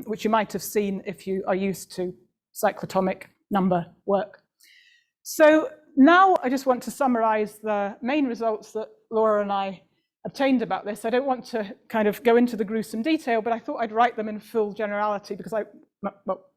which you might have seen if you are used to cyclotomic number work. So now I just want to summarize the main results that Laura and I obtained about this. I don't want to kind of go into the gruesome detail, but I thought I'd write them in full generality because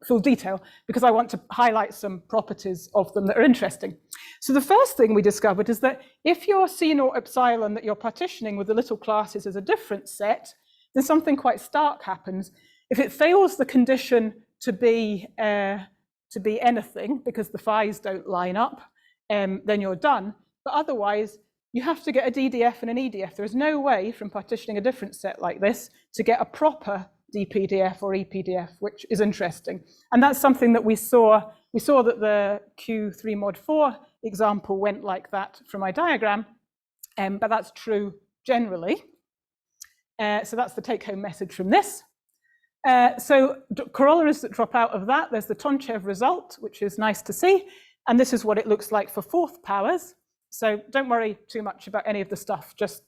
full detail, because I want to highlight some properties of them that are interesting. So the first thing we discovered is that if your C0 epsilon that you're partitioning with the little classes is a different set, then something quite stark happens. If it fails the condition to be anything, because the phi's don't line up, then you're done. But otherwise, you have to get a DDF and an EDF. There is no way from partitioning a different set like this to get a proper DPDF or EPDF, which is interesting. And that's something that we saw. We saw that the Q3 mod 4 example went like that from my diagram, but that's true generally. So that's the take-home message from this. So corollaries that drop out of that, there's the Tonchev result, which is nice to see. And this is what it looks like for 4th powers. So don't worry too much about any of the stuff, just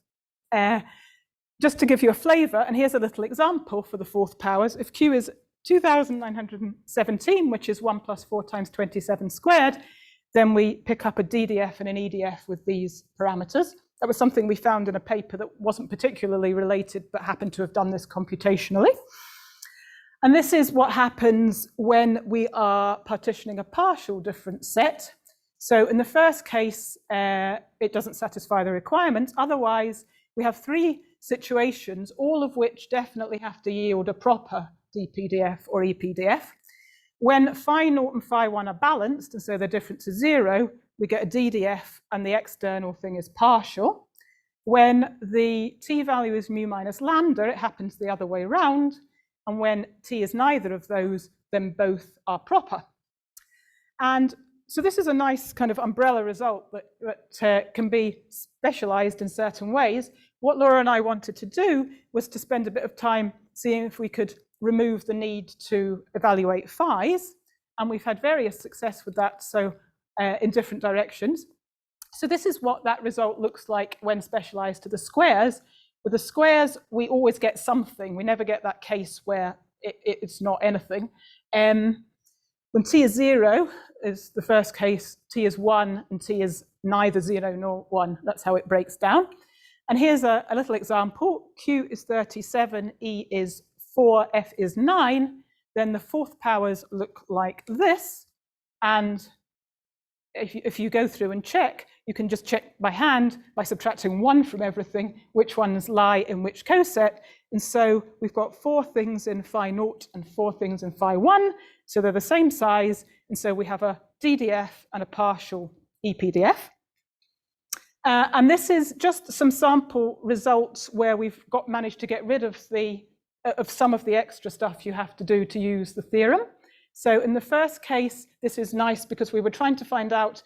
to give you a flavor. And here's a little example for the 4th powers. If Q is 2,917, which is 1 plus 4 times 27 squared, then we pick up a DDF and an EDF with these parameters. That was something we found in a paper that wasn't particularly related, but happened to have done this computationally. And this is what happens when we are partitioning a partial different set. So in the first case, it doesn't satisfy the requirements. Otherwise, we have 3 situations, all of which definitely have to yield a proper DPDF or EPDF. When phi 0 and phi 1 are balanced, and so the difference is 0, we get a DDF and the external thing is partial. When the t value is mu minus lambda, it happens the other way around. And when t is neither of those, then both are proper. And so this is a nice kind of umbrella result that can be specialized in certain ways. What Laura and I wanted to do was to spend a bit of time seeing if we could remove the need to evaluate phi's. And we've had various success with that, so in different directions. So this is what that result looks like when specialized to the squares. With the squares, we always get something. We never get that case where it's not anything. When t is 0 is the first case, t is 1, and t is neither 0 nor 1. That's how it breaks down. And here's a little example. Q is 37, E is 4, F is 9. Then the 4th powers look like this. And if you go through and check, you can just check by hand by subtracting 1 from everything, which ones lie in which coset. And so we've got 4 things in phi 0 and 4 things in phi 1. So they're the same size. And so we have a DDF and a partial EPDF. And this is just some sample results where we've managed to get rid of some of the extra stuff you have to do to use the theorem. So in the first case, this is nice because we were trying to find out,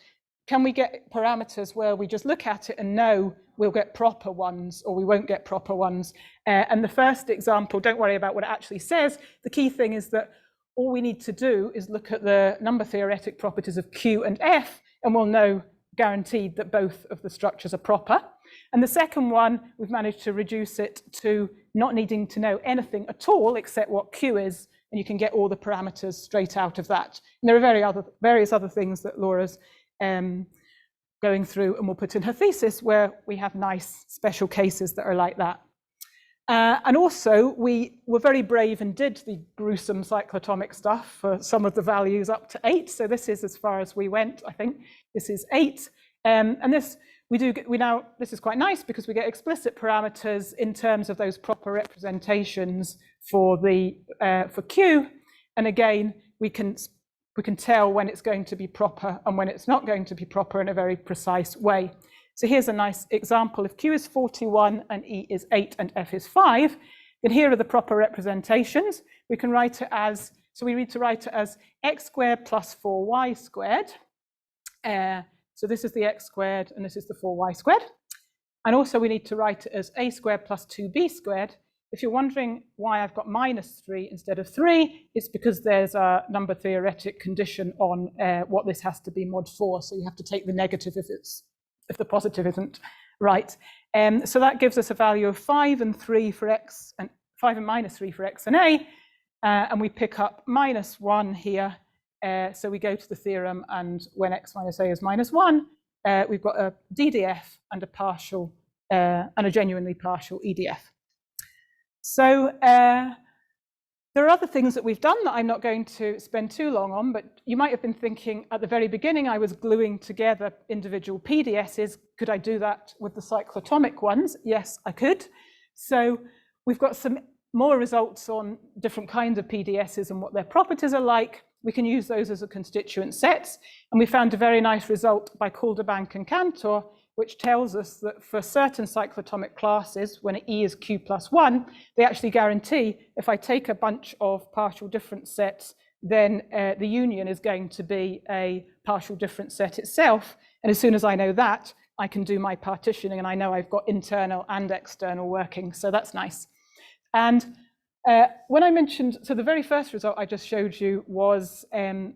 can we get parameters where we just look at it and know we'll get proper ones or we won't get proper ones? And the first example, don't worry about what it actually says. The key thing is that all we need to do is look at the number theoretic properties of Q and F, and we'll know guaranteed that both of the structures are proper. And the second one, we've managed to reduce it to not needing to know anything at all except what Q is, and you can get all the parameters straight out of that. And there are various other things that Laura's going through and we'll put in her thesis where we have nice special cases that are like that. And also, we were very brave and did the gruesome cyclotomic stuff for some of the values up to 8. So this is as far as we went, I think. This is 8. And this this is quite nice because we get explicit parameters in terms of those proper representations for Q. And again, we can tell when it's going to be proper and when it's not going to be proper in a very precise way. So here's a nice example. If Q is 41 and E is 8 and F is 5, then here are the proper representations. We can write it as, so we need to write it as x squared plus 4y squared. So this is the x squared and this is the 4y squared. And also we need to write it as a squared plus 2b squared, If you're wondering why I've got -3 instead of 3, it's because there's a number theoretic condition on what this has to be mod 4. So you have to take the negative if the positive isn't right. So that gives us a value of 5 and 3 for x, and 5 and -3 for x and a. And we pick up -1 here. So we go to the theorem, and when x minus a is -1, we've got a DDF and a partial and a genuinely partial EDF. So there are other things that we've done that I'm not going to spend too long on, but you might have been thinking at the very beginning I was gluing together individual PDSs. Could I do that with the cyclotomic ones? Yes, I could. So we've got some more results on different kinds of PDSs and what their properties are like. We can use those as a constituent sets. And we found a very nice result by Calderbank and Cantor, which tells us that for certain cyclotomic classes, when E is Q+1, they actually guarantee if I take a bunch of partial difference sets, then the union is going to be a partial difference set itself. And as soon as I know that, I can do my partitioning, and I know I've got internal and external working. So that's nice. And when I mentioned, so the very first result I just showed you was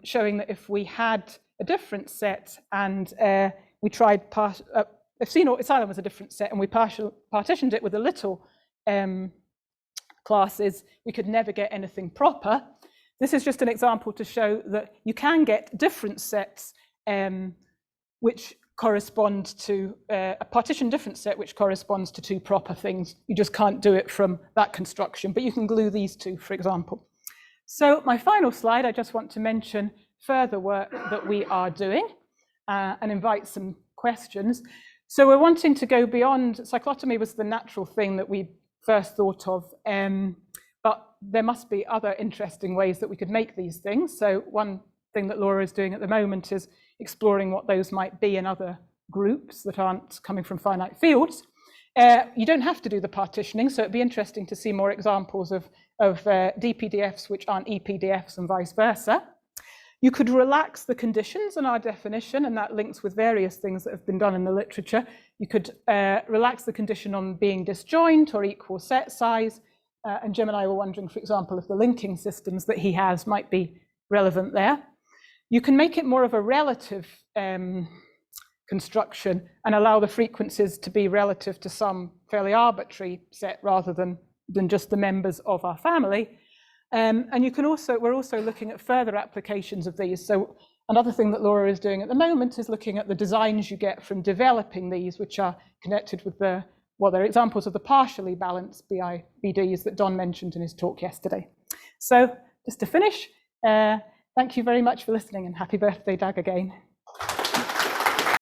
showing that if we had a difference set and we tried, asylum was a different set, and we partitioned it with the little classes, we could never get anything proper. This is just an example to show that you can get different sets which correspond to a partition difference set which corresponds to two proper things. You just can't do it from that construction, but you can glue these two, for example. So my final slide, I just want to mention further work that we are doing and invite some questions. So we're wanting to go beyond, cyclotomy was the natural thing that we first thought of, but there must be other interesting ways that we could make these things. So one thing that Laura is doing at the moment is exploring what those might be in other groups that aren't coming from finite fields. You don't have to do the partitioning, so it'd be interesting to see more examples of DPDFs which aren't EPDFs and vice versa. You could relax the conditions in our definition, and that links with various things that have been done in the literature. You could relax the condition on being disjoint or equal set size, and Jim and I were wondering, for example, if the linking systems that he has might be relevant there. You can make it more of a relative construction and allow the frequencies to be relative to some fairly arbitrary set rather than just the members of our family. And you can also, we're also looking at further applications of these. So another thing that Laura is doing at the moment is looking at the designs you get from developing these, which are connected with the, well, they're examples of the partially balanced BIBDs that Don mentioned in his talk yesterday. So just to finish, thank you very much for listening, and happy birthday, Doug, again.